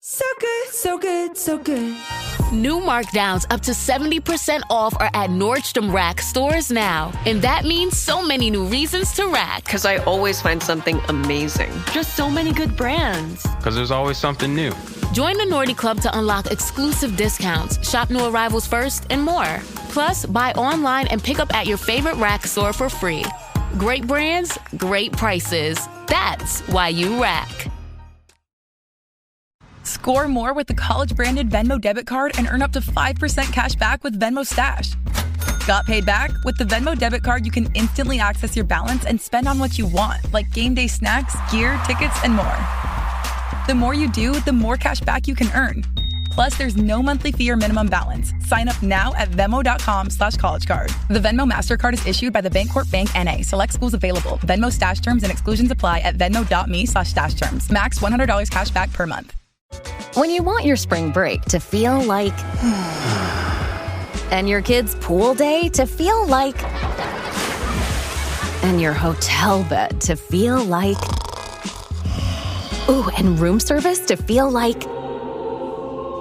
So good, so good, so good. New markdowns up to 70% off are at Nordstrom Rack stores now. And that means so many new reasons to rack. Because I always find something amazing. Just so many good brands. Because there's always something new. Join the Nordy Club to unlock exclusive discounts, shop new arrivals first, and more. Plus, buy online and pick up at your favorite Rack store for free. Great brands, great prices. That's why you rack. Score more with the college-branded Venmo debit card and earn up to 5% cash back with Venmo Stash. Got paid back? With the Venmo debit card, you can instantly access your balance and spend on what you want, like game day snacks, gear, tickets, and more. The more you do, the more cash back you can earn. Plus, there's no monthly fee or minimum balance. Sign up now at Venmo.com/collegecard. The Venmo MasterCard is issued by the Bancorp Bank N.A. Select schools available. Venmo Stash terms and exclusions apply at venmo.me/stash terms. Max $100 cash back per month. When you want your spring break to feel like... and your kids' pool day to feel like... and your hotel bed to feel like... ooh, and room service to feel like...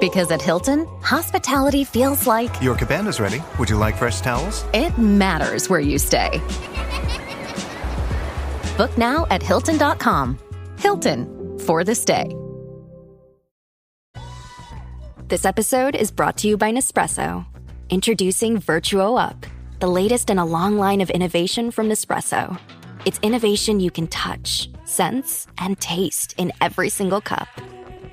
because at Hilton, hospitality feels like... Your cabana's ready. Would you like fresh towels? It matters where you stay. Book now at Hilton.com. Hilton, for the stay. This episode is brought to you by Nespresso. Introducing Virtuo Up, the latest in a long line of innovation from Nespresso. It's innovation you can touch, sense, and taste in every single cup.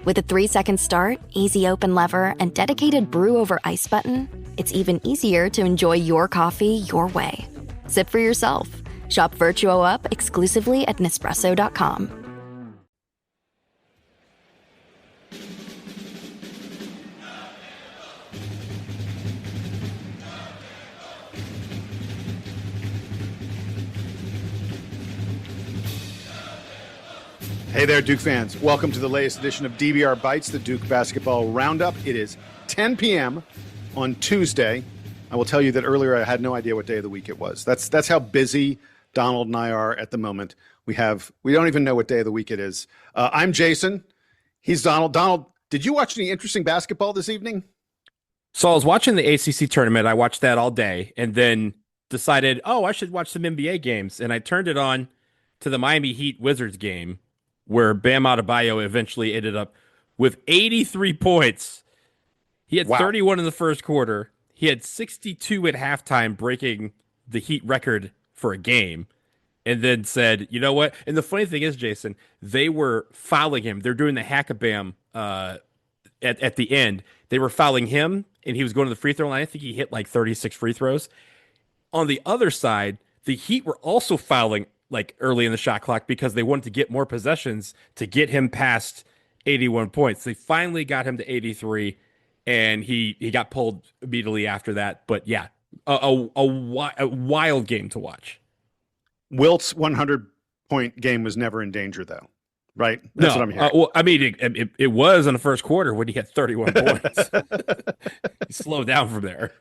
With a 3-second start, easy open lever, and dedicated brew over ice button, it's even easier to enjoy your coffee your way. Sip for yourself. Shop Virtuo Up exclusively at Nespresso.com. Hey there, Duke fans. Welcome to the latest edition of DBR Bites, the Duke Basketball Roundup. It is 10 p.m. on Tuesday. I will tell you that earlier I had no idea what day of the week it was. That's how busy Donald and I are at the moment. We don't even know what day of the week it is. I'm Jason. He's Donald. Donald, did you watch any interesting basketball this evening? So I was watching the ACC Tournament. I watched that all day and then decided, I should watch some NBA games. And I turned it on to the Miami Heat Wizards game, where Bam Adebayo eventually ended up with 83 points. He had 31 in the first quarter. He had 62 at halftime, breaking the Heat record for a game, and then said, you know what? And the funny thing is, Jason, they were fouling him. They're doing the hack-a-bam at the end. They were fouling him, and he was going to the free throw line. I think he hit like 36 free throws. On the other side, the Heat were also fouling like early in the shot clock because they wanted to get more possessions to get him past 81 points. They finally got him to 83, and he got pulled immediately after that. But yeah, a wild game to watch. Wilt's 100-point game was never in danger, though, right? That's what I'm hearing. Well, I mean, it was in the first quarter when he had 31 points. He slowed down from there.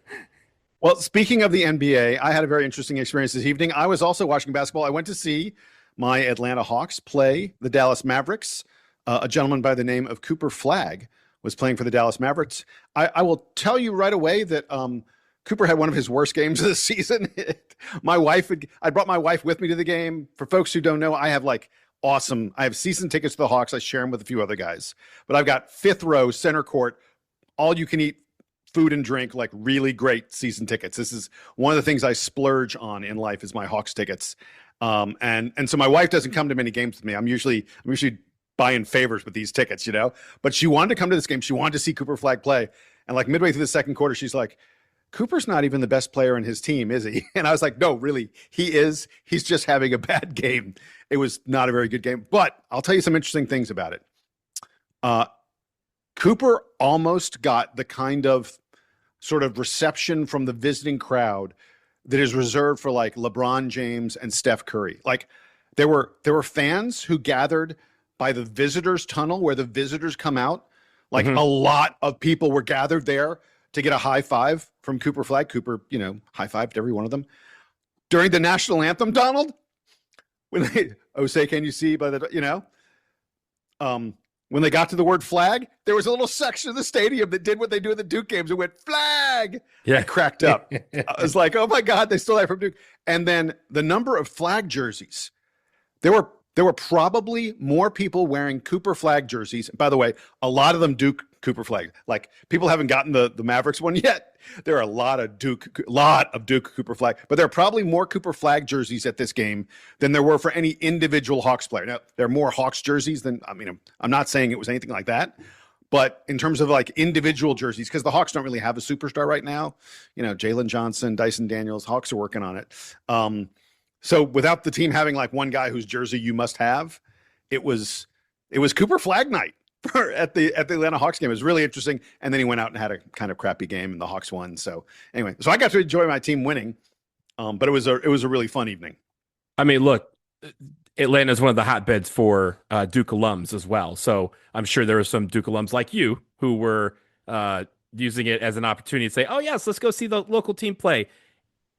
Well, speaking of the NBA, I had a very interesting experience this evening. I was also watching basketball. I went to see my Atlanta Hawks play the Dallas Mavericks. A gentleman by the name of Cooper Flagg was playing for the Dallas Mavericks. I will tell you right away that Cooper had one of his worst games of the season. I brought my wife with me to the game. For folks who don't know, I have season tickets to the Hawks. I share them with a few other guys. But I've got fifth row, center court, all you can eat food and drink, like really great season tickets. This is one of the things I splurge on in life is my Hawks tickets. And so my wife doesn't come to many games with me. I'm usually buying favors with these tickets, you know, but she wanted to come to this game. She wanted to see Cooper Flagg play. And like midway through the second quarter, she's like, Cooper's not even the best player in his team, is he? And I was like, no, really, he is. He's just having a bad game. It was not a very good game, but I'll tell you some interesting things about it. Cooper almost got the kind of sort of reception from the visiting crowd that is reserved for like LeBron James and Steph Curry. Like there were fans who gathered by the visitors tunnel where the visitors come out. Like a lot of people were gathered there to get a high five from Cooper Flagg. Cooper, high-fived every one of them. During the national anthem, Donald, when they, say, can you see by the, when they got to the word flag, there was a little section of the stadium that did what they do in the Duke games. It went flag. Yeah. I cracked up. I was like, oh my God, they stole that from Duke. And then the number of flag jerseys, there were probably more people wearing Cooper flag jerseys. By the way, a lot of them Duke Cooper flag. Like, people haven't gotten the Mavericks one yet. There are a lot of Duke Cooper flag, but there are probably more Cooper flag jerseys at this game than there were for any individual Hawks player. Now, there are more Hawks jerseys than, I'm not saying it was anything like that, but in terms of like individual jerseys, because the Hawks don't really have a superstar right now, Jalen Johnson, Dyson Daniels, Hawks are working on it. So without the team having like one guy whose jersey you must have, it was Cooper flag night at the Atlanta Hawks game. It was really interesting. And then he went out and had a kind of crappy game and the Hawks won. So anyway, I got to enjoy my team winning. But it was a really fun evening. I mean, look, Atlanta is one of the hotbeds for Duke alums as well. So I'm sure there were some Duke alums like you who were using it as an opportunity to say, oh yes, let's go see the local team play.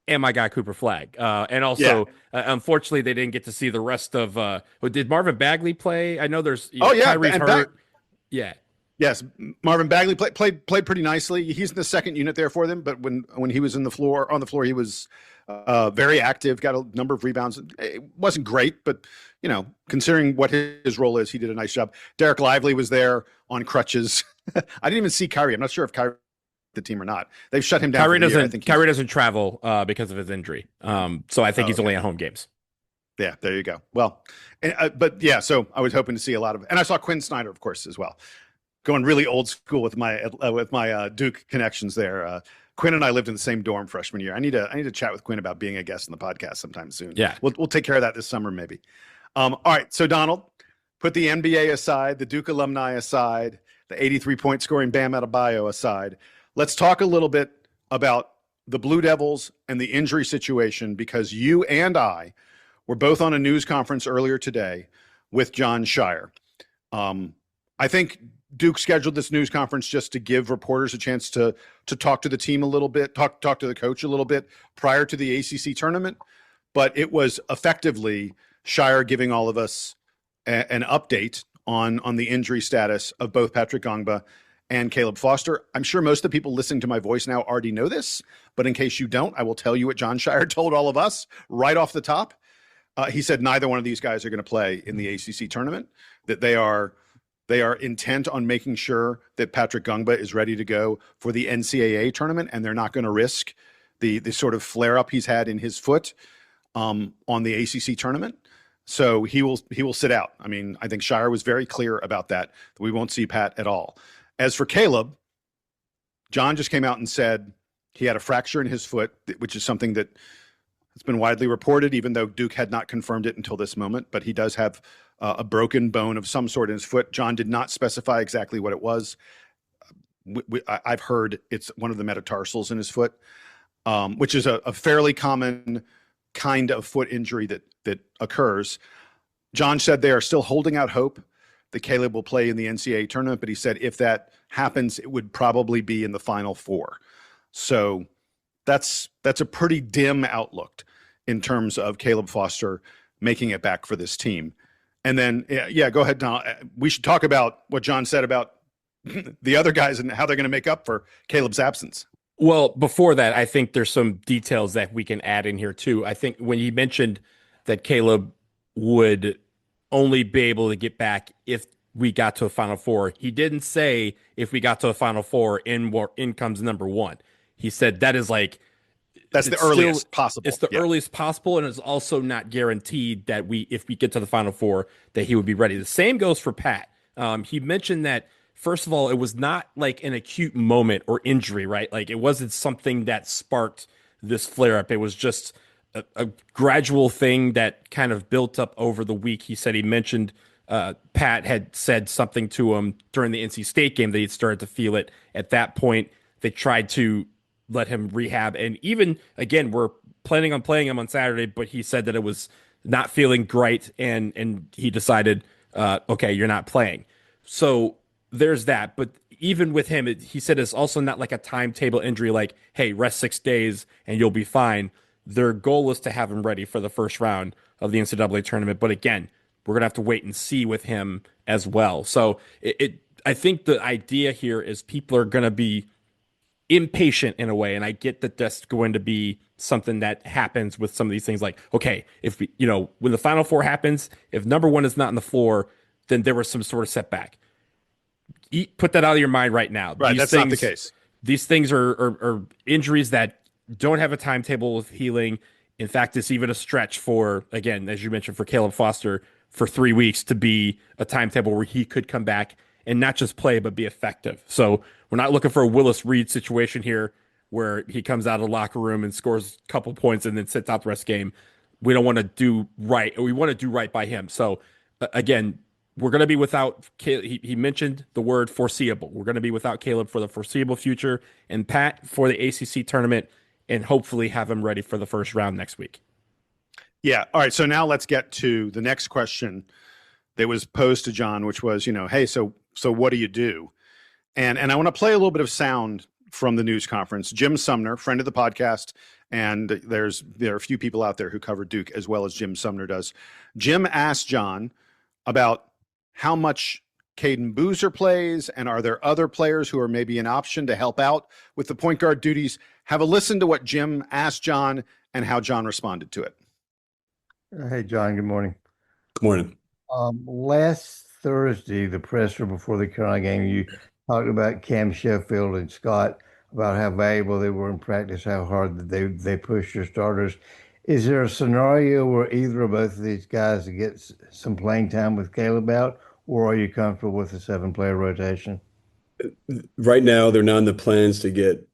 And my guy Cooper Flag. And also, unfortunately, they didn't get to see the rest of did Marvin Bagley play? I know there's Kyrie's hurt. Yes, Marvin Bagley played pretty nicely. He's in the second unit there for them, but when he was on the floor, he was very active, got a number of rebounds. It wasn't great, but considering what his role is, he did a nice job. Derek Lively was there on crutches. I didn't even see Kyrie. I'm not sure if Kyrie the team or not. They've shut him down. Kyrie doesn't travel because of his injury. So I think he's only at home games. Yeah, there you go. Well, so I was hoping to see a lot of, and I saw Quinn Snyder, of course, as well. Going really old school with my Duke connections there. Quinn and I lived in the same dorm freshman year. I need to chat with Quinn about being a guest in the podcast sometime soon. Yeah, we'll take care of that this summer maybe. All right, so Donald, put the NBA aside, the Duke alumni aside, the 83-point scoring Bam Adebayo aside. Let's talk a little bit about the Blue Devils and the injury situation, because you and I were both on a news conference earlier today with Jon Scheyer. I think Duke scheduled this news conference just to give reporters a chance to talk to the team a little bit, talk to the coach a little bit prior to the ACC tournament. But it was effectively Scheyer giving all of us an update on the injury status of both Patrick Ngongba and Caleb Foster. I'm sure most of the people listening to my voice now already know this, but in case you don't, I will tell you what Jon Scheyer told all of us right off the top. He said neither one of these guys are going to play in the ACC tournament, that they are intent on making sure that Patrick Ngongba is ready to go for the NCAA tournament, and they're not going to risk the sort of flare-up he's had in his foot on the ACC tournament. So he will sit out. I mean, I think Scheyer was very clear about that we won't see Pat at all. As for Caleb, Jon just came out and said he had a fracture in his foot, which is something that has been widely reported, even though Duke had not confirmed it until this moment. But he does have a broken bone of some sort in his foot. Jon did not specify exactly what it was. I've heard it's one of the metatarsals in his foot, which is a fairly common kind of foot injury that occurs. Jon said they are still holding out hope that Caleb will play in the NCAA tournament, but he said if that happens, it would probably be in the Final Four. So that's a pretty dim outlook in terms of Caleb Foster making it back for this team. And then, go ahead, Don. We should talk about what Jon said about the other guys and how they're going to make up for Caleb's absence. Well, before that, I think there's some details that we can add in here too. I think when he mentioned that Caleb would only be able to get back if we got to a Final Four, he didn't say if we got to a Final Four in comes number one. He said that is like that's the earliest possible. It's the earliest possible, and it's also not guaranteed that if we get to the Final Four that he would be ready. The same goes for Pat. He mentioned that, first of all, it was not like an acute moment or injury, right? Like it wasn't something that sparked this flare up. It was just a gradual thing that kind of built up over the week. He said he mentioned Pat had said something to him during the NC State game that he'd started to feel it. At that point, they tried to let him rehab. And even, again, we're planning on playing him on Saturday, but he said that it was not feeling great, and he decided, okay, you're not playing. So there's that. But even with him, he said it's also not like a timetable injury, like, hey, rest 6 days and you'll be fine. Their goal is to have him ready for the first round of the NCAA tournament. But again, we're going to have to wait and see with him as well. So I think the idea here is people are going to be impatient in a way. And I get that that's going to be something that happens with some of these things. Like, okay, if we, when the Final Four happens, if number one is not on the floor, then there was some sort of setback. Put that out of your mind right now. Right, that's not the case. These things are injuries that don't have a timetable with healing. In fact, it's even a stretch for, again, as you mentioned, for Caleb Foster for 3 weeks to be a timetable where he could come back and not just play, but be effective. So we're not looking for a Willis Reed situation here where he comes out of the locker room and scores a couple points and then sits out the rest of the game. We don't want to do right. We want to do right by him. So again, we're going to be without Caleb. He mentioned the word foreseeable. We're going to be without Caleb for the foreseeable future and Pat for the ACC tournament, and hopefully have him ready for the first round next week. Yeah. All right. So now let's get to the next question that was posed to Jon, which was, hey, so what do you do? And I want to play a little bit of sound from the news conference. Jim Sumner, friend of the podcast, and there are a few people out there who cover Duke as well as Jim Sumner does. Jim asked Jon about how much Cayden Boozer plays, and are there other players who are maybe an option to help out with the point guard duties? Have a listen to what Jim asked Jon and how Jon responded to it. Hey, Jon, good morning. Good morning. Last Thursday, the presser before the Carolina game, you talked about Cam Sheffield and Scott, about how valuable they were in practice, how hard they pushed your starters. Is there a scenario where either or both of these guys get some playing time with Caleb out, or are you comfortable with a 7-player rotation? Right now, they're not in the plans to get,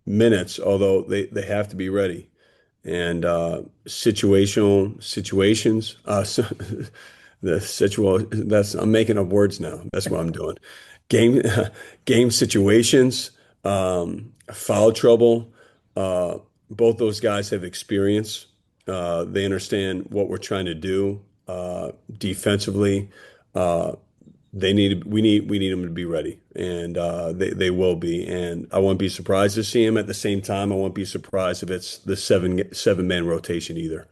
minutes, although they have to be ready. And situations, I'm making up words now. That's what I'm doing. Game situations, foul trouble. Both those guys have experience. They understand what we're trying to do defensively. We need them to be ready, and they will be. And I won't be surprised to see them. At the same time, I won't be surprised if it's the seven-man rotation either.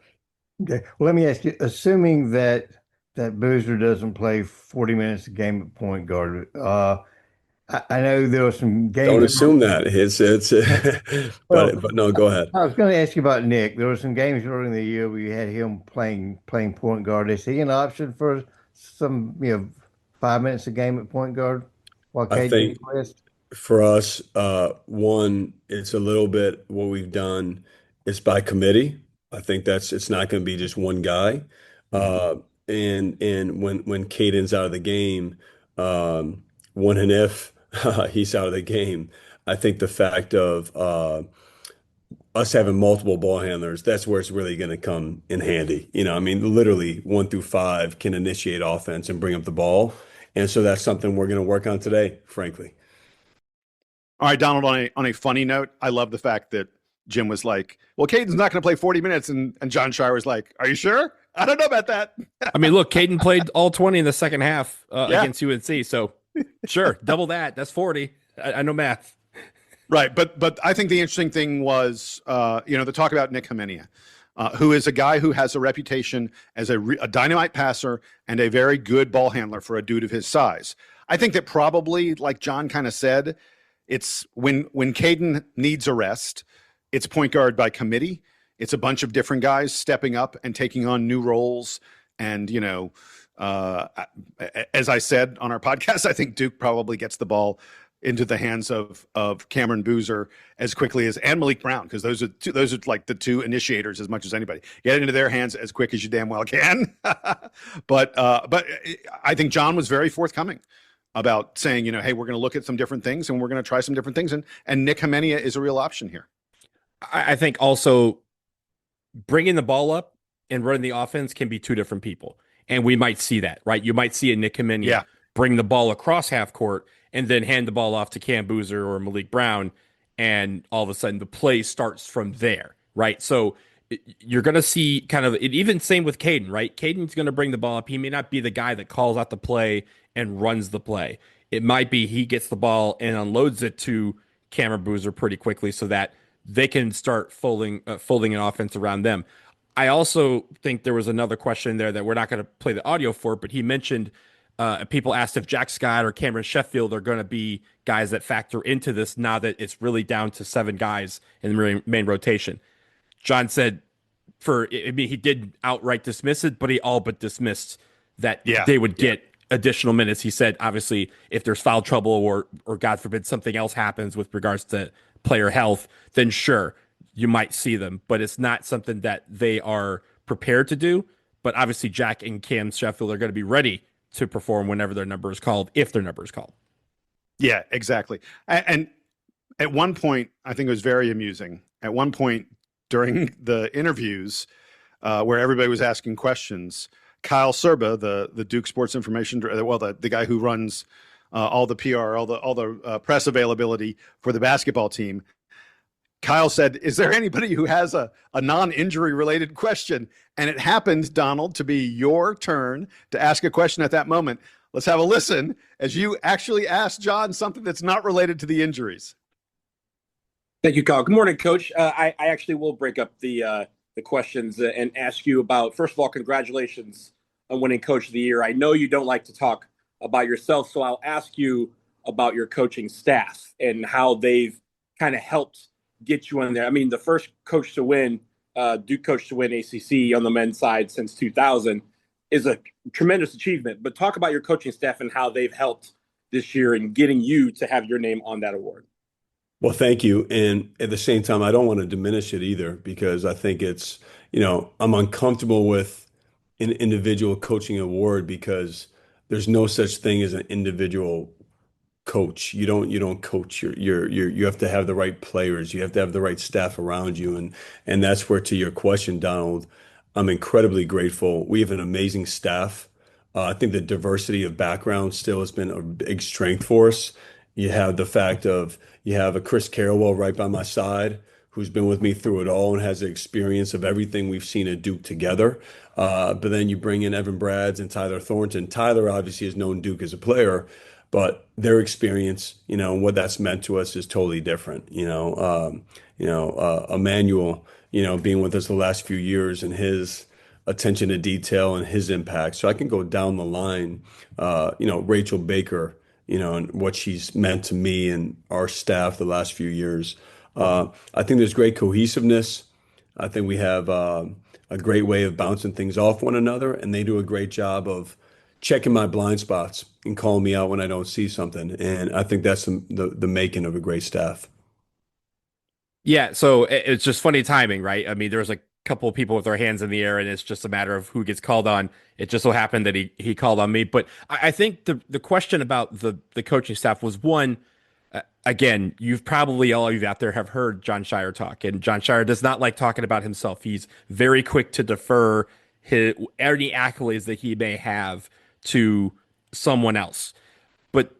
Okay. Well, let me ask you, assuming that Boozer doesn't play 40 minutes a game at point guard, I know there were some games. Don't assume that. But no, go ahead. I was going to ask you about Nick. There were some games during the year where you had him playing point guard. Is he an option for some 5 minutes a game at point guard while I KJ think plays? for us, one, it's a little bit what we've done is by committee. I think it's not going to be just one guy. And when Cayden's out of the game, when and if he's out of the game, I think the fact of us having multiple ball handlers, that's where it's really going to come in handy. Literally 1 through 5 can initiate offense and bring up the ball. And so that's something we're going to work on today, frankly. All right, Donald, on a funny note, I love the fact that Jim was like, well, Cayden's not going to play 40 minutes. And Jon Scheyer was like, are you sure? I don't know about that. Look, Cayden played all 20 in the second half against UNC. So sure, double that. That's 40. I know math. Right. But I think the interesting thing was, the talk about Nick Hemenia, who is a guy who has a reputation as a dynamite passer and a very good ball handler for a dude of his size. I think that probably, like Jon kind of said, it's when Cayden needs a rest, it's point guard by committee. It's a bunch of different guys stepping up and taking on new roles. And, as I said on our podcast, I think Duke probably gets the ball into the hands of Cayden Boozer as quickly as, and Malik Brown, because those are like the two initiators as much as anybody. Get it into their hands as quick as you damn well can. But I think Jon was very forthcoming about saying, hey, we're going to look at some different things and we're going to try some different things. And Nick Hemenia is a real option here. I think also bringing the ball up and running the offense can be two different people. And we might see that, right? You might see a Nick Hemenia bring the ball across half court and then hand the ball off to Cayden Boozer or Malik Brown, and all of a sudden the play starts from there, right? So you're going to see kind of it, even same with Cayden, right? Cayden's going to bring the ball up. He may not be the guy that calls out the play and runs the play. It might be he gets the ball and unloads it to Cayden Boozer pretty quickly so that they can start folding an offense around them. I also think there was another question there that we're not going to play the audio for, but he mentioned People asked if Jack Scott or Cameron Sheffield are going to be guys that factor into this now that it's really down to 7 guys in the main rotation. Jon said he did outright dismiss it, but he all but dismissed that they would get additional minutes. He said, obviously, if there's foul trouble or God forbid something else happens with regards to player health, then sure, you might see them, but it's not something that they are prepared to do. But obviously Jack and Cam Sheffield are going to be ready to perform whenever their number is called, if their number is called. Yeah, exactly. And at one point, I think it was very amusing. At one point during the interviews where everybody was asking questions, Kyle Serba, the Duke Sports Information, the guy who runs all the PR, all the press availability for the basketball team, Kyle said, "Is there anybody who has a non-injury related question?" And it happened, Donald, to be your turn to ask a question at that moment. Let's have a listen as you actually asked Jon something that's not related to the injuries. Thank you, Kyle. Good morning, Coach. I actually will break up the questions and ask you about, first of all, congratulations on winning Coach of the Year. I know you don't like to talk about yourself, so I'll ask you about your coaching staff and how they've kind of helped get you in there. I mean, the first coach to win, Duke coach to win ACC on the men's side since 2000 is a tremendous achievement. But talk about your coaching staff and how they've helped this year in getting you to have your name on that award. Well, thank you. And at the same time, I don't want to diminish it either, because I think it's, I'm uncomfortable with an individual coaching award because there's no such thing as an individual coach. You don't coach. You have to have the right players. You have to have the right staff around you. And that's where, to your question, Donald, I'm incredibly grateful. We have an amazing staff. I think the diversity of background still has been a big strength for us. You have the fact of you have a Chris Carrawell right by my side, who's been with me through it all and has the experience of everything we've seen at Duke together. But then you bring in Evan Brads and Tyler Thornton. Tyler obviously has known Duke as a player, but their experience, and what that's meant to us is totally different. Emmanuel, being with us the last few years and his attention to detail and his impact. So I can go down the line. Rachel Baker, and what she's meant to me and our staff the last few years. I think there's great cohesiveness. I think we have a great way of bouncing things off one another, and they do a great job of checking my blind spots and calling me out when I don't see something. And I think that's the making of a great staff. Yeah, so it's just funny timing, right? I mean, there's a couple of people with their hands in the air, and it's just a matter of who gets called on. It just so happened that he called on me. But I think the question about the coaching staff was one, again, you've probably, all of you out there have heard Jon Scheyer talk, and Jon Scheyer does not like talking about himself. He's very quick to defer any accolades that he may have to someone else. But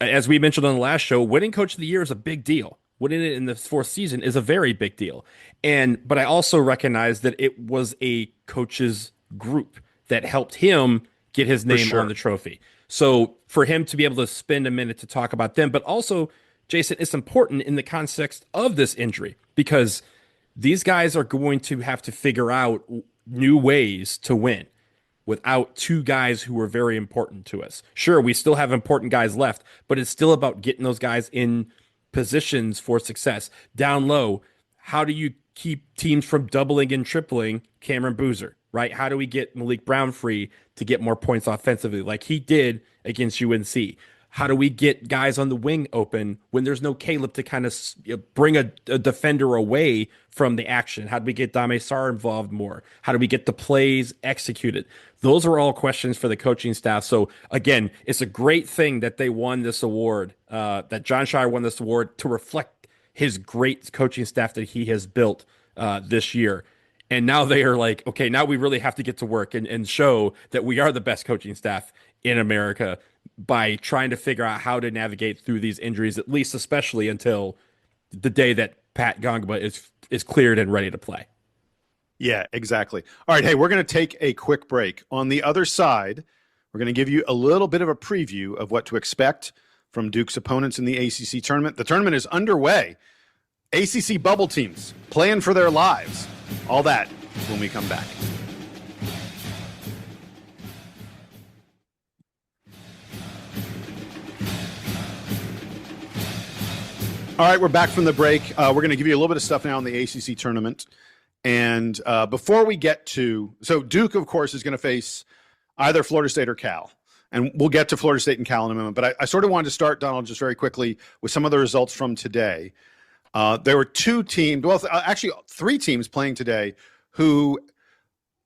as we mentioned on the last show, winning Coach of the Year is a big deal. Winning it in the 4th season is a very big deal. But I also recognize that it was a coach's group that helped him get his name on the trophy. So for him to be able to spend a minute to talk about them, but also, Jason, it's important in the context of this injury, because these guys are going to have to figure out new ways to win without 2 guys who were very important to us. Sure, we still have important guys left, but it's still about getting those guys in positions for success. Down low, how do you keep teams from doubling and tripling Cayden Boozer, right? How do we get Malik Brown free to get more points offensively like he did against UNC? How do we get guys on the wing open when there's no Caleb to kind of bring a defender away from the action? How do we get Dame Sarr involved more? How do we get the plays executed? Those are all questions for the coaching staff. So again, it's a great thing that they won this award, that Jon Scheyer won this award to reflect his great coaching staff that he has built this year. And now they are like, okay, now we really have to get to work and show that we are the best coaching staff in America by trying to figure out how to navigate through these injuries, at least especially until the day that Pat Ngongba is cleared and ready to play. Yeah, exactly. All right, hey, we're going to take a quick break. On the other side, we're going to give you a little bit of a preview of what to expect from Duke's opponents in the ACC tournament. The tournament is underway. ACC bubble teams playing for their lives. All that when we come back. All right, we're back from the break. We're going to give you a little bit of stuff now on the ACC tournament. And before we get to, so Duke, of course, is going to face either Florida State or Cal. And we'll get to Florida State and Cal in a moment. But I sort of wanted to start, Donald, just very quickly with some of the results from today. There were two teams, well, actually three teams playing today who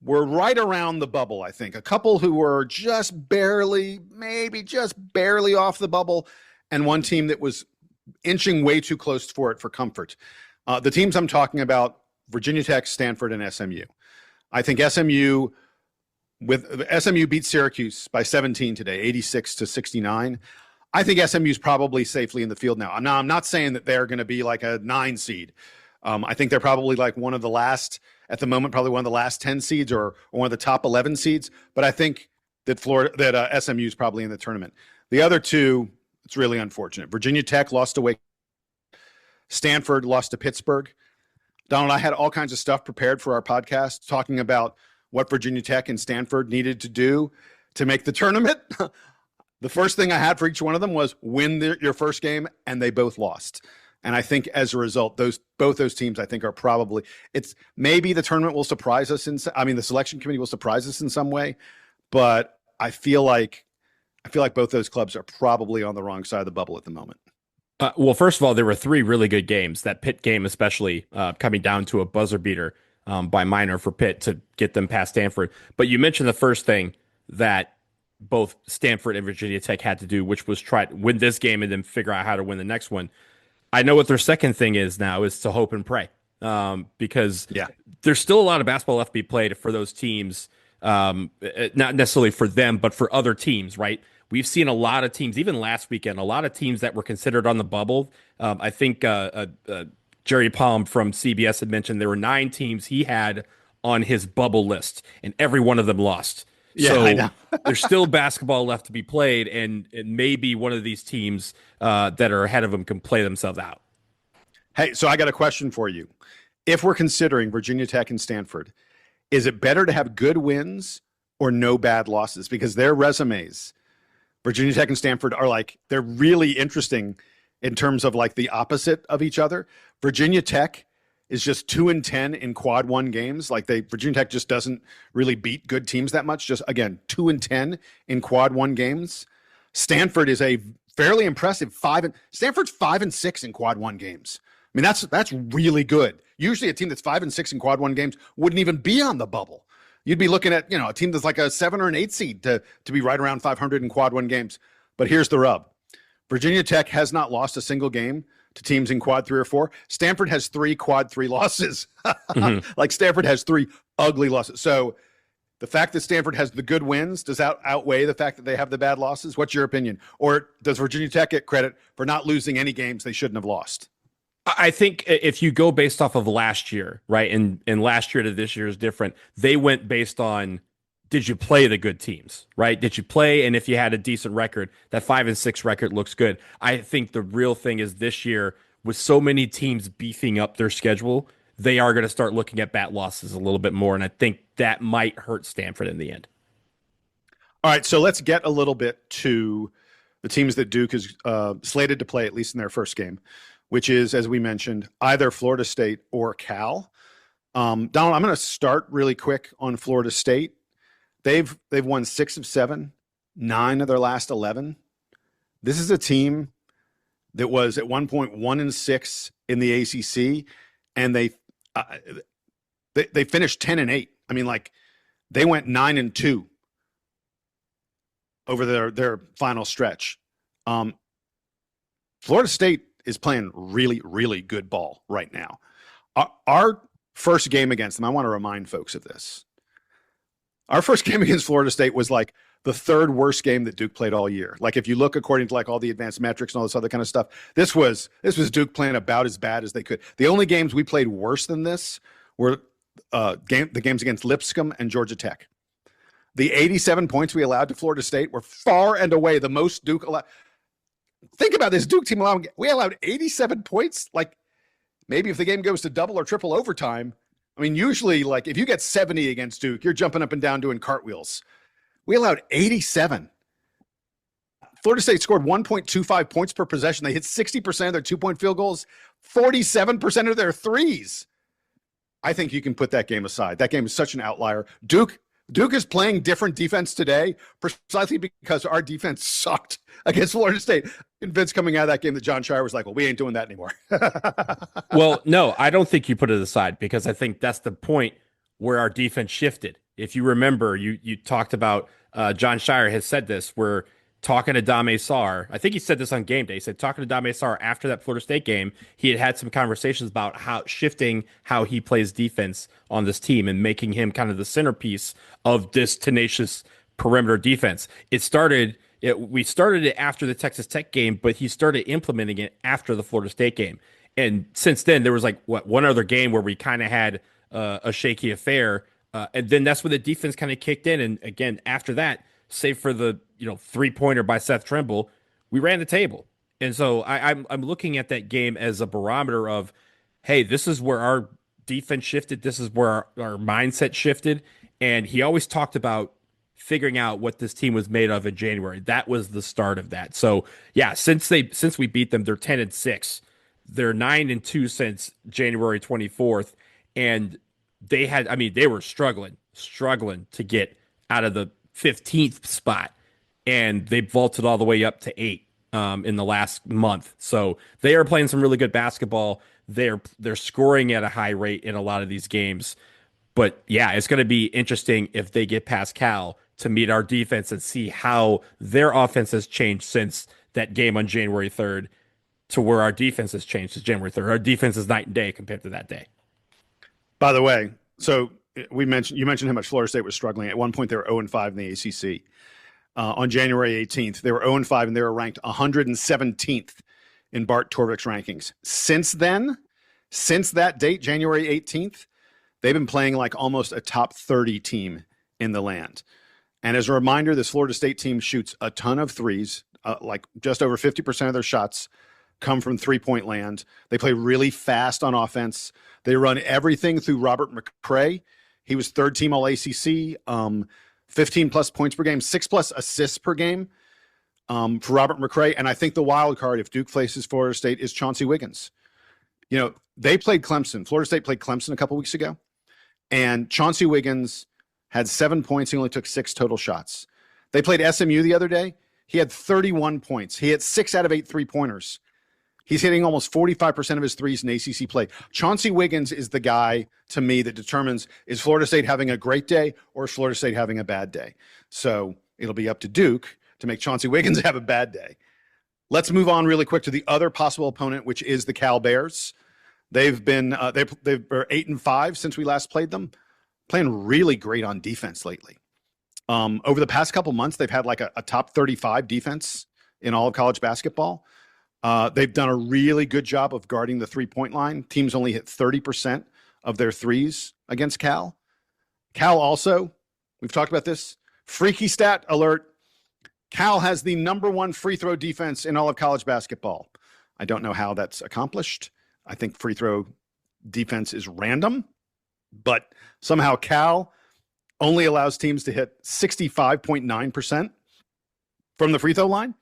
were right around the bubble, I think. A couple who were just barely, maybe just barely off the bubble, and one team that was inching way too close for it for comfort. The teams I'm talking about, Virginia Tech, Stanford, and SMU. I think SMU beat Syracuse by 17 today, 86-69. I think SMU is probably safely in the field now. I'm not saying that they're going to be like a 9 seed. I think they're probably like one of the last, at the moment, probably one of the last 10 seeds or one of the top 11 seeds. But I think that SMU is probably in the tournament. The other two, it's really unfortunate. Virginia Tech lost to Wake. Stanford lost to Pittsburgh. Donald, I had all kinds of stuff prepared for our podcast talking about what Virginia Tech and Stanford needed to do to make the tournament. The first thing I had for each one of them was win your first game, and they both lost. And I think as a result, both those teams, I think, are probably, it's maybe the tournament will surprise us the selection committee will surprise us in some way, but I feel like both those clubs are probably on the wrong side of the bubble at the moment. Well, first of all, there were three really good games. That Pitt game, especially coming down to a buzzer beater by Minor for Pitt to get them past Stanford. But you mentioned the first thing that both Stanford and Virginia Tech had to do, which was try to win this game and then figure out how to win the next one. I know what their second thing is now is to hope and pray because there's still a lot of basketball left to be played for those teams, not necessarily for them, but for other teams, right? We've seen a lot of teams, even last weekend, a lot of teams that were considered on the bubble. I think Jerry Palm from CBS had mentioned there were 9 teams he had on his bubble list, and every one of them lost. Yeah, so I know. There's still basketball left to be played, and maybe one of these teams that are ahead of them can play themselves out. Hey, so I got a question for you. If we're considering Virginia Tech and Stanford, is it better to have good wins or no bad losses? Because their resumes, Virginia Tech and Stanford, are like, they're really interesting in terms of like the opposite of each other. Virginia Tech is just 2-10 in quad 1 games. Like Virginia Tech just doesn't really beat good teams that much. Just again, 2-10 in quad 1 games. Stanford is a fairly impressive Stanford's 5-6 in quad 1 games. I mean, that's really good. Usually a team that's 5-6 in quad 1 games wouldn't even be on the bubble. You'd be looking at, a team that's like a 7 or an 8 seed to be right around 500 in quad 1 games. But here's the rub. Virginia Tech has not lost a single game to teams in quad 3 or 4. Stanford has 3 quad 3 losses. Like Stanford has 3 ugly losses. So the fact that Stanford has the good wins, does that outweigh the fact that they have the bad losses? What's your opinion? Or does Virginia Tech get credit for not losing any games they shouldn't have lost? I think if you go based off of last year, right, and last year to this year is different, they went based on, did you play the good teams, right? Did you play? And if you had a decent record, that 5-6 record looks good. I think the real thing is this year, with so many teams beefing up their schedule, they are going to start looking at bad losses a little bit more. And I think that might hurt Stanford in the end. All right, so let's get a little bit to the teams that Duke is slated to play, at least in their first game, which is, as we mentioned, either Florida State or Cal. Donald, I'm going to start really quick on Florida State. They've won 6 of 7, 9 of their last 11. This is a team that was at one point 1-6 in the ACC, and they finished 10-8. I mean, like, they went 9-2 over their final stretch. Florida State is playing really, really good ball right now. Our first game against them, I want to remind folks of this. Our first game against Florida State was like the 3rd worst game that Duke played all year. Like if you look according to like all the advanced metrics and all this other kind of stuff, this was Duke playing about as bad as they could. The only games we played worse than this were the games against Lipscomb and Georgia Tech. The 87 points we allowed to Florida State were far and away the most Duke allowed. Think about this Duke team we allowed 87 points. Like maybe if the game goes to double or triple overtime, I mean, usually, like, if you get 70 against Duke, you're jumping up and down doing cartwheels. We allowed 87. Florida State scored 1.25 points per possession. They hit 60% of their 2-point field goals, 47% of their threes. I think you can put that game aside. That game is such an outlier. Duke is playing different defense today precisely because our defense sucked against Florida State. And Vince coming out of that game, that Jon Scheyer was like, well, we ain't doing that anymore. Well, no, I don't think you put it aside because I think that's the point where our defense shifted. If you remember, you talked about Jon Scheyer has said this, where talking to Dame Sarr, I think he said this on game day. He said talking to Dame Sarr after that Florida State game, he had some conversations about how he plays defense on this team and making him kind of the centerpiece of this tenacious perimeter defense. We started it after the Texas Tech game, but he started implementing it after the Florida State game. And since then, there was one other game where we kind of had a shaky affair. And then that's when the defense kind of kicked in. And again, after that, save for the 3-pointer by Seth Trimble, we ran the table. And so I'm looking at that game as a barometer of, hey, this is where our defense shifted. This is where our mindset shifted. And he always talked about figuring out what this team was made of in January. That was the start of that. So yeah, since we beat them, they're 10-6. They're 9-2 since January 24th. And they were struggling to get out of the 15th spot, and they vaulted all the way up to 8 in the last month. So they are playing some really good basketball. They're scoring at a high rate in a lot of these games. But yeah, it's going to be interesting if they get past Cal to meet our defense and see how their offense has changed since that game on January 3rd to where our defense has changed since January 3rd. Our defense is night and day compared to that day. By the way, so you mentioned how much Florida State was struggling. At one point, they were 0-5 in the ACC. On January 18th, they were 0-5, and they were ranked 117th in Bart Torvik's rankings. Since then, since that date, January 18th, they've been playing like almost a top 30 team in the land. And as a reminder, this Florida State team shoots a ton of threes, like just over 50% of their shots come from three-point land. They play really fast on offense. They run everything through Robert McCray. He was third team all ACC, 15 plus points per game, 6 plus assists per game for Robert McCray. And I think the wild card, if Duke faces Florida State, is Chauncey Wiggins. They played Clemson. Florida State played Clemson a couple weeks ago, and Chauncey Wiggins had 7 points. He only took 6 total shots. They played SMU the other day. He had 31 points. He hit 6 out of 8 3-pointers. He's hitting almost 45% of his threes in ACC play. Chauncey Wiggins is the guy, to me, that determines, is Florida State having a great day or is Florida State having a bad day? So it'll be up to Duke to make Chauncey Wiggins have a bad day. Let's move on really quick to the other possible opponent, which is the Cal Bears. They've been they're 8-5 since we last played them, playing really great on defense lately. Over the past couple months, they've had like a top 35 defense in all of college basketball. They've done a really good job of guarding the three-point line. Teams only hit 30% of their threes against Cal. Cal also, we've talked about this, freaky stat alert. Cal has the #1 free throw defense in all of college basketball. I don't know how that's accomplished. I think free throw defense is random, but somehow Cal only allows teams to hit 65.9% from the free throw line.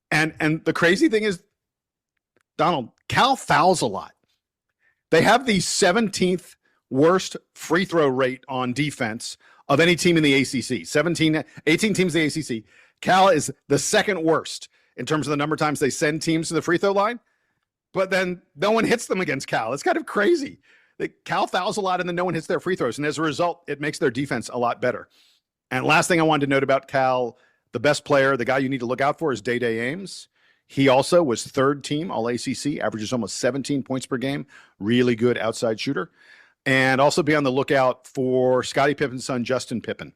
And the crazy thing is, Donald, Cal fouls a lot. They have the 17th worst free throw rate on defense of any team in the ACC. 18 teams in the ACC. Cal is the second worst in terms of the number of times they send teams to the free throw line. But then no one hits them against Cal. It's kind of crazy. Cal fouls a lot and then no one hits their free throws. And as a result, it makes their defense a lot better. And last thing I wanted to note about Cal, the best player, the guy you need to look out for is Day-Day Ames. He also was third team all ACC, averages almost 17 points per game. Really good outside shooter. And also be on the lookout for Scottie Pippen's son, Justin Pippen.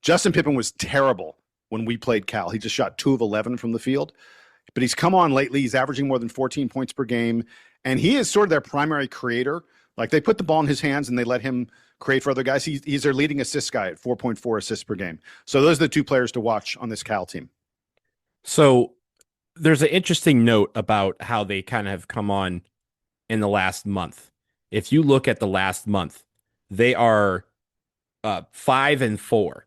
Justin Pippen was terrible when we played Cal. He just shot 2 of 11 from the field. But he's come on lately. He's averaging more than 14 points per game. And he is sort of their primary creator. Like, they put the ball in his hands and they let him create for other guys. He's their leading assist guy at 4.4 assists per game. So those are the two players to watch on this Cal team. So there's an interesting note about how they kind of have come on in the last month. If you look at the last month, they are 5-4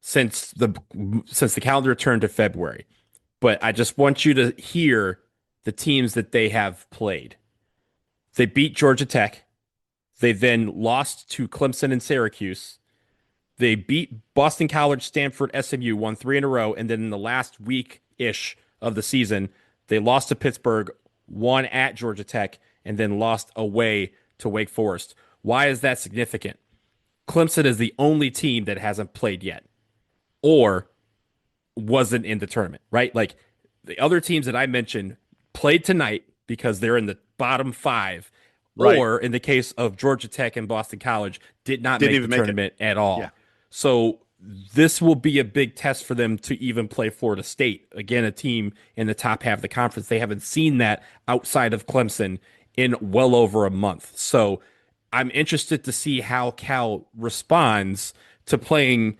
since the calendar turned to February. But I just want you to hear the teams that they have played. They beat Georgia Tech. They then lost to Clemson and Syracuse. They beat Boston College, Stanford, SMU, won 3 in a row. And then in the last week-ish of the season, they lost to Pittsburgh, won at Georgia Tech, and then lost away to Wake Forest. Why is that significant? Clemson is the only team that hasn't played yet or wasn't in the tournament, right? Like the other teams that I mentioned played tonight because they're in the bottom 5, right. Or in the case of Georgia Tech and Boston College, didn't make the tournament at all. Yeah. So this will be a big test for them to even play Florida State. Again, a team in the top half of the conference. They haven't seen that outside of Clemson in well over a month. So I'm interested to see how Cal responds to playing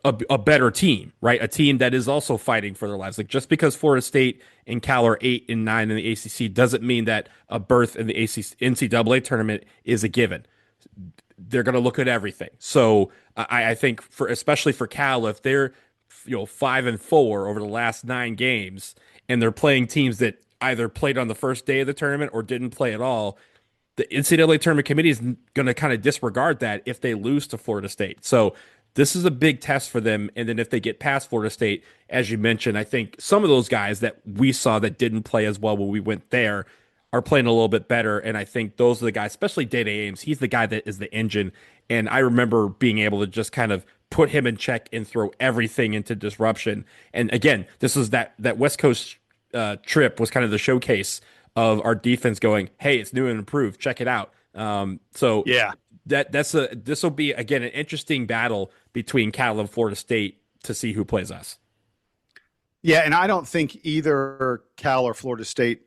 a better team, right? A team that is also fighting for their lives. Like just because Florida State and Cal are 8 and 9 in the ACC doesn't mean that a berth in the NCAA tournament is a given. They're going to look at everything. So I think especially for Cal, if they're 5 and 4 over the last 9 games, and they're playing teams that either played on the first day of the tournament or didn't play at all, the NCAA tournament committee is going to kind of disregard that if they lose to Florida State. So this is a big test for them. And then if they get past Florida State, as you mentioned, I think some of those guys that we saw that didn't play as well when we went there are playing a little bit better. And I think those are the guys, especially Data Ames. He's the guy that is the engine. And I remember being able to just kind of put him in check and throw everything into disruption. And again, this was that West Coast trip was kind of the showcase of our defense going, hey, it's new and improved. Check it out. So yeah, this will be, again, an interesting battle between Cal and Florida State to see who plays us. Yeah, and I don't think either Cal or Florida State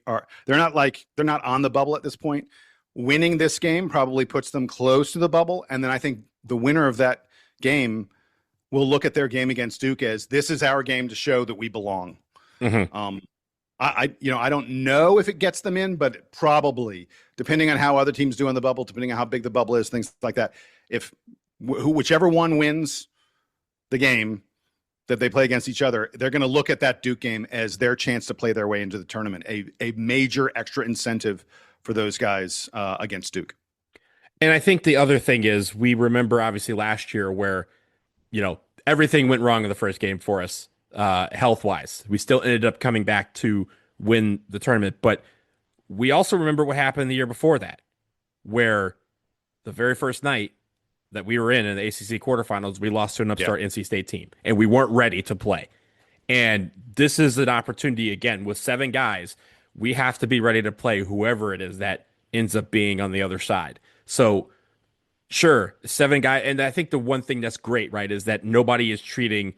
they're not on the bubble at this point. Winning this game probably puts them close to the bubble, and then I think the winner of that game will look at their game against Duke as this is our game to show that we belong. Mm-hmm. I don't know if it gets them in, but probably, depending on how other teams do on the bubble, depending on how big the bubble is, things like that. If whichever one wins the game that they play against each other, they're going to look at that Duke game as their chance to play their way into the tournament, a major extra incentive for those guys against Duke. And I think the other thing is we remember obviously last year where, everything went wrong in the first game for us health-wise. We still ended up coming back to win the tournament, but we also remember what happened the year before that, where the very first night that we were in the ACC quarterfinals, we lost to an upstart NC State team, and we weren't ready to play. And this is an opportunity, again, with 7 guys, we have to be ready to play whoever it is that ends up being on the other side. So, sure, 7 guys, and I think the one thing that's great, right, is that nobody is treating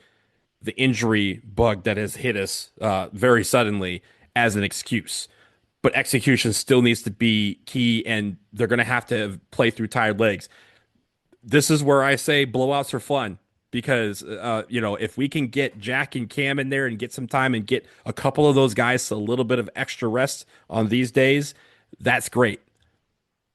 the injury bug that has hit us very suddenly as an excuse. But execution still needs to be key, and they're going to have to play through tired legs. This is where I say blowouts are fun because, if we can get Jack and Cam in there and get some time and get a couple of those guys a little bit of extra rest on these days, that's great.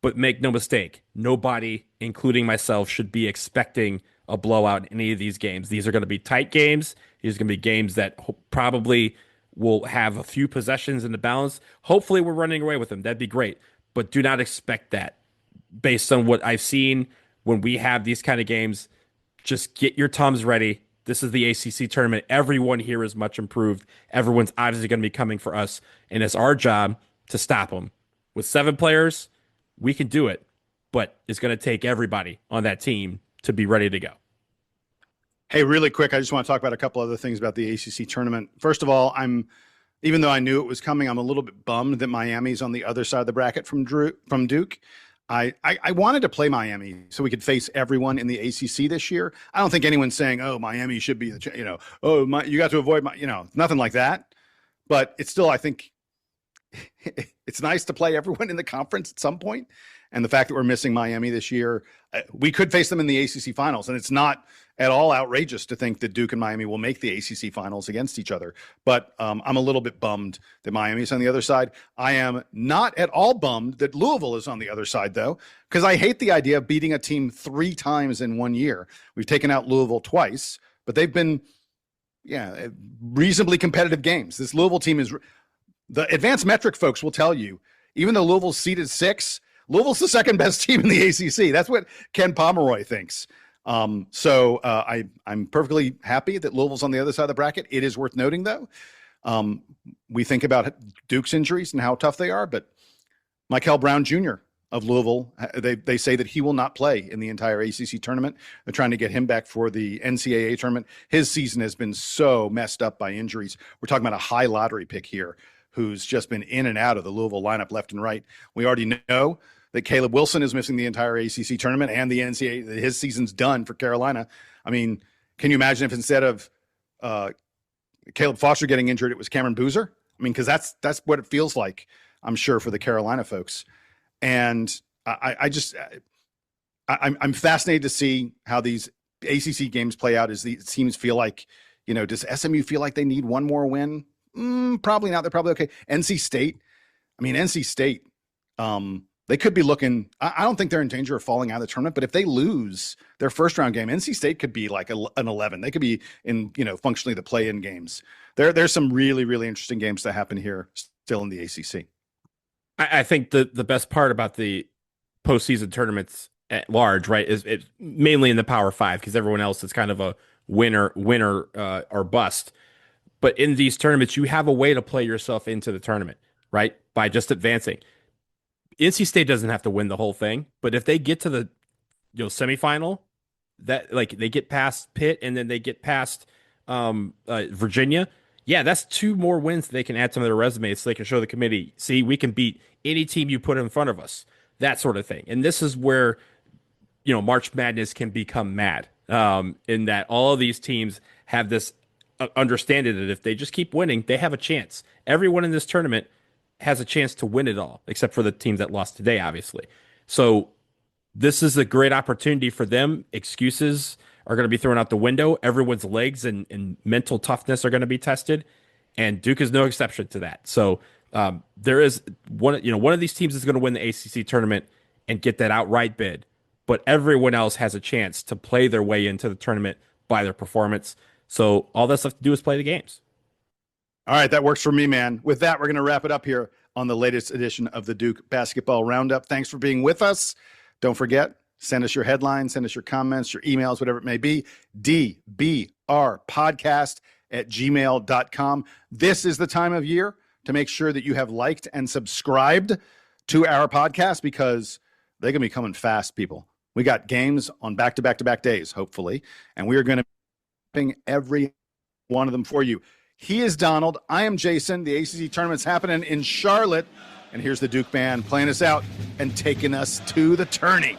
But make no mistake, nobody, including myself, should be expecting a blowout in any of these games. These are going to be tight games. These are going to be games that probably will have a few possessions in the balance. Hopefully we're running away with them. That'd be great. But do not expect that based on what I've seen when we have these kind of games. Just get your Tums ready. This is the ACC tournament. Everyone here is much improved. Everyone's obviously going to be coming for us, and it's our job to stop them. With 7 players, we can do it, but it's going to take everybody on that team to be ready to go. Hey, really quick, I just want to talk about a couple other things about the ACC tournament. First of all, even though I knew it was coming, I'm a little bit bummed that Miami's on the other side of the bracket from Duke. I wanted to play Miami so we could face everyone in the ACC this year. I don't think anyone's saying, "Oh, Miami should be you got to avoid nothing like that." But it's still, I think, it's nice to play everyone in the conference at some point. And the fact that we're missing Miami this year, we could face them in the ACC finals, and it's not at all outrageous to think that Duke and Miami will make the ACC finals against each other. But I'm a little bit bummed that Miami's on the other side. I am not at all bummed that Louisville is on the other side, though, because I hate the idea of beating a team 3 times in one year. We've taken out Louisville twice, but they've been, reasonably competitive games. This Louisville team is the advanced metric folks will tell you, even though Louisville's seeded 6, Louisville's the second best team in the ACC. That's what Ken Pomeroy thinks. So I'm perfectly happy that Louisville's on the other side of the bracket. It is worth noting, though. We think about Duke's injuries and how tough they are, but Michael Brown Jr. of Louisville, they say that he will not play in the entire ACC tournament. They're trying to get him back for the NCAA tournament. His season has been so messed up by injuries. We're talking about a high lottery pick here who's just been in and out of the Louisville lineup left and right. We already know that Caleb Wilson is missing the entire ACC tournament and the NCAA. His season's done for Carolina. I mean, can you imagine if instead of Caleb Foster getting injured, it was Cayden Boozer? I mean, because that's what it feels like, I'm sure, for the Carolina folks. And I'm fascinated to see how these ACC games play out as these teams feel like, does SMU feel like they need one more win? Probably not. They're probably okay. NC State, they could be looking, I don't think they're in danger of falling out of the tournament, but if they lose their first round game, NC State could be like an 11. They could be in, functionally the play-in games. There's some really, really interesting games that happen here still in the ACC. I think the best part about the postseason tournaments at large, right, is it's mainly in the Power Five because everyone else is kind of a winner or bust. But in these tournaments, you have a way to play yourself into the tournament, right, by just advancing. NC State doesn't have to win the whole thing, but if they get to the semifinal, that they get past Pitt and then they get past Virginia. Yeah, that's 2 more wins they can add to their resume so they can show the committee, see, we can beat any team you put in front of us, that sort of thing. And this is where, March Madness can become mad, in that all of these teams have this understanding that if they just keep winning, they have a chance. Everyone in this tournament has a chance to win it all, except for the teams that lost today, obviously. So this is a great opportunity for them. Excuses are going to be thrown out the window. Everyone's legs and mental toughness are going to be tested, and Duke is no exception to that. So there is one of these teams is going to win the ACC tournament and get that outright bid, but everyone else has a chance to play their way into the tournament by their performance. So all that's left to do is play the games. All right, that works for me, man. With that, we're going to wrap it up here on the latest edition of the Duke Basketball Roundup. Thanks for being with us. Don't forget, send us your headlines, send us your comments, your emails, whatever it may be, dbrpodcast@gmail.com. This is the time of year to make sure that you have liked and subscribed to our podcast because they're going to be coming fast, people. We got games on back-to-back-to-back days, hopefully, and we are going to be every one of them for you. He is Donald. I am Jason. The ACC tournament's happening in Charlotte, and here's the Duke band playing us out and taking us to the tourney.